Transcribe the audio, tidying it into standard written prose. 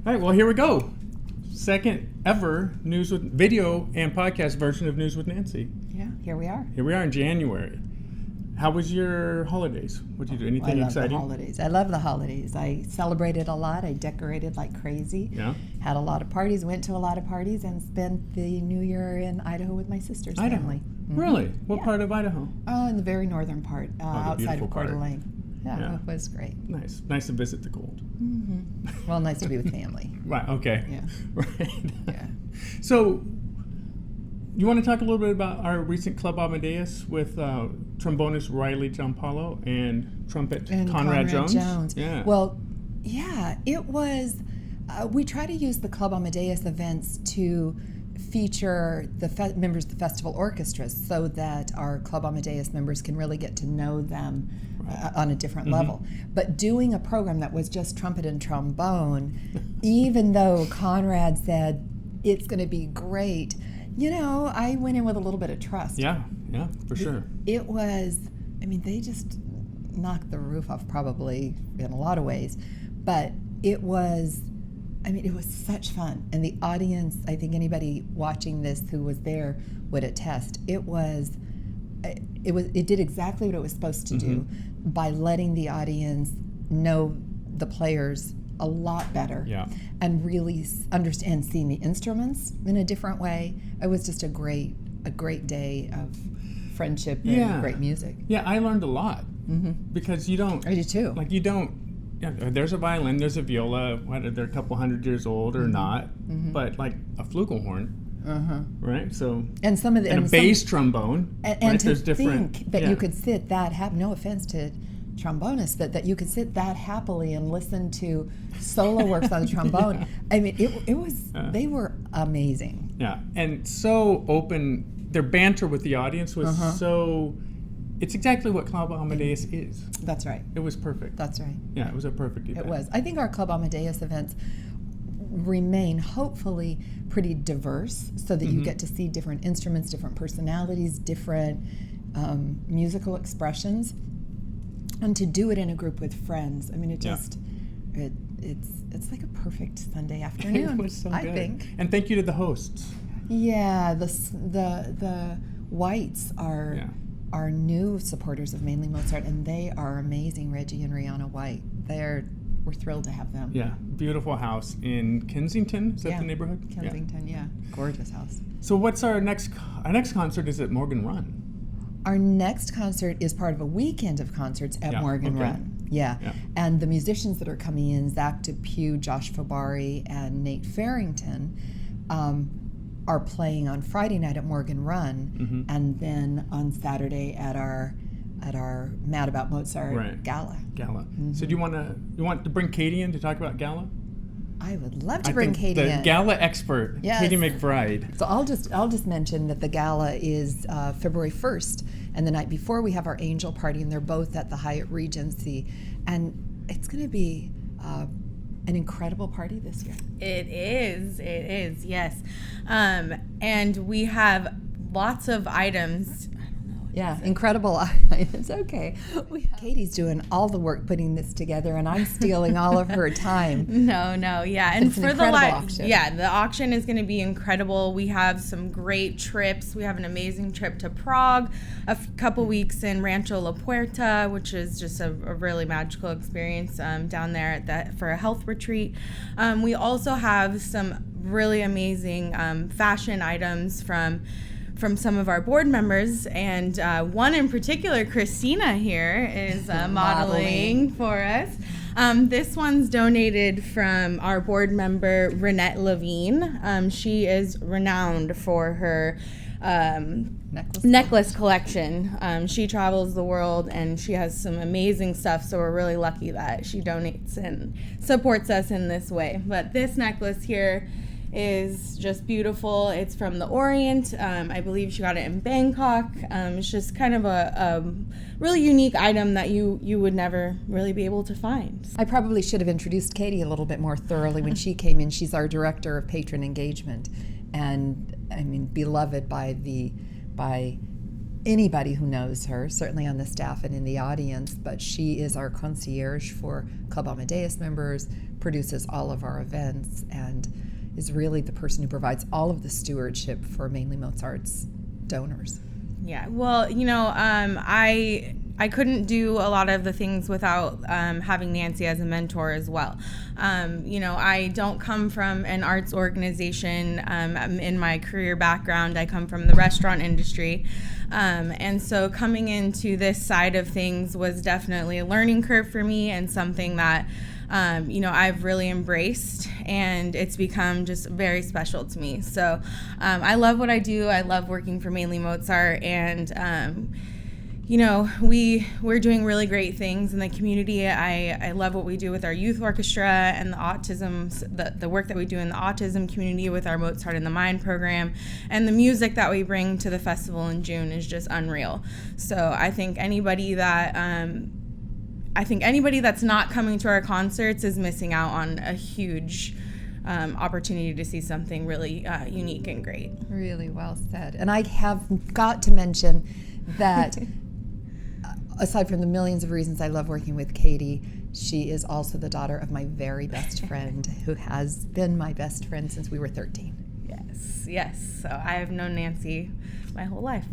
All right, well, here we go. Second ever news with video and podcast version of News with Nancy. Yeah, here we are. Here we are in January. How was your holidays? What did you do? Anything exciting? I love the holidays. I love the holidays. I celebrated a lot. I decorated like crazy. Yeah. Had a lot of parties, went to a lot of parties, and spent the New Year in Idaho with my sister's family. Mm-hmm. Really? What part of Idaho? Oh, in the very northern part, outside of Coeur part. d'Alene. Yeah, it was great. Nice. Nice to visit the cold. Mm-hmm. Well, nice to be with family. Right, okay. Yeah. Right. Yeah. So, you want to talk a little bit about our recent Club Amadeus with trombonist Riley Giampaolo and trumpet Conrad Jones? Yeah. Well, yeah, it was. We try to use the Club Amadeus events to feature the members of the festival orchestras so that our Club Amadeus members can really get to know them on a different level. But doing a program that was just trumpet and trombone, even though Conrad said it's going to be great, you know, I went in with a little bit of trust. Yeah, for sure. It was, I mean, they just knocked the roof off probably in a lot of ways, but it was, I mean, it was such fun. And the audience, I think anybody watching this who was there would attest, it did exactly what it was supposed to do by letting the audience know the players a lot better and really understand seeing the instruments in a different way. It was just a great day of friendship and great music. Yeah, I learned a lot because you don't. I do too. Like you don't. Yeah, there's a violin, there's a viola. Whether they're a couple hundred years old or not, but like a flugelhorn. Right, so and some of the and a bass trombone, and right? to There's different, think that you could sit that no offense to trombonists, that you could sit that happily and listen to solo works on the trombone. I mean, it was they were amazing. Yeah, and so open. Their banter with the audience was so. It's exactly what Club Amadeus is. That's right. It was perfect. That's right. Yeah, it was a perfect event. It was. I think our Club Amadeus events remain hopefully pretty diverse so that you get to see different instruments, different personalities, different musical expressions, and to do it in a group with friends. I mean, it just it's like a perfect Sunday afternoon. It was so I good. think. And thank you to the hosts. Yeah, the Whites are new supporters of Mainly Mozart, and they are amazing. Reggie and Rihanna White. We're thrilled to have them. Yeah, beautiful house in Kensington. Is that the neighborhood? Kensington, yeah. Gorgeous house. So what's our next concert is at Morgan Run? Our next concert is part of a weekend of concerts at Morgan Run. Yeah. And the musicians that are coming in, Zach DePue, Josh Fabari, and Nate Farrington, are playing on Friday night at Morgan Run, and then on Saturday at our Mad About Mozart Gala. So do you want to bring Katie in to talk about Gala? I would love to bring Katie in. The Gala expert, Katie McBride. So I'll just mention that the Gala is February 1st, and the night before we have our Angel Party, and they're both at the Hyatt Regency, and it's going to be an incredible party this year. It is, yes. And we have lots of items. Yeah, incredible. It's okay. Katie's doing all the work putting this together, and I'm stealing all of her time. No, yeah. And it's for the auction. Yeah, the auction is going to be incredible. We have some great trips. We have an amazing trip to Prague, a couple weeks in Rancho La Puerta, which is just a really magical experience down there for a health retreat. We also have some really amazing fashion items from some of our board members, and one in particular, Christina here, is modeling for us. This one's donated from our board member, Renette Levine. She is renowned for her necklace collection. She travels the world, and she has some amazing stuff, so we're really lucky that she donates and supports us in this way. But this necklace here is just beautiful. It's from the Orient. I believe she got it in Bangkok. It's just kind of a really unique item that you would never really be able to find. I probably should have introduced Katie a little bit more thoroughly when she came in. She's our director of patron engagement, and I mean, beloved by anybody who knows her, certainly on the staff and in the audience, but she is our concierge for Club Amadeus members, produces all of our events and is really the person who provides all of the stewardship for Mainly Mozart's donors. Yeah, well, I couldn't do a lot of the things without having Nancy as a mentor as well. I don't come from an arts organization. In my career background, I come from the restaurant industry. And so coming into this side of things was definitely a learning curve for me, and something that I've really embraced, and it's become just very special to me. So I love what I do. I love working for Mainly Mozart, and we're doing really great things in the community. I love what we do with our youth orchestra and the work that we do in the autism community with our Mozart in the Mind program, and the music that we bring to the festival in June is just unreal. So I think anybody that's not coming to our concerts is missing out on a huge opportunity to see something really unique and great. Really well said. And I have got to mention that aside from the millions of reasons I love working with Katie, she is also the daughter of my very best friend, who has been my best friend since we were 13. Yes. So I have known Nancy my whole life.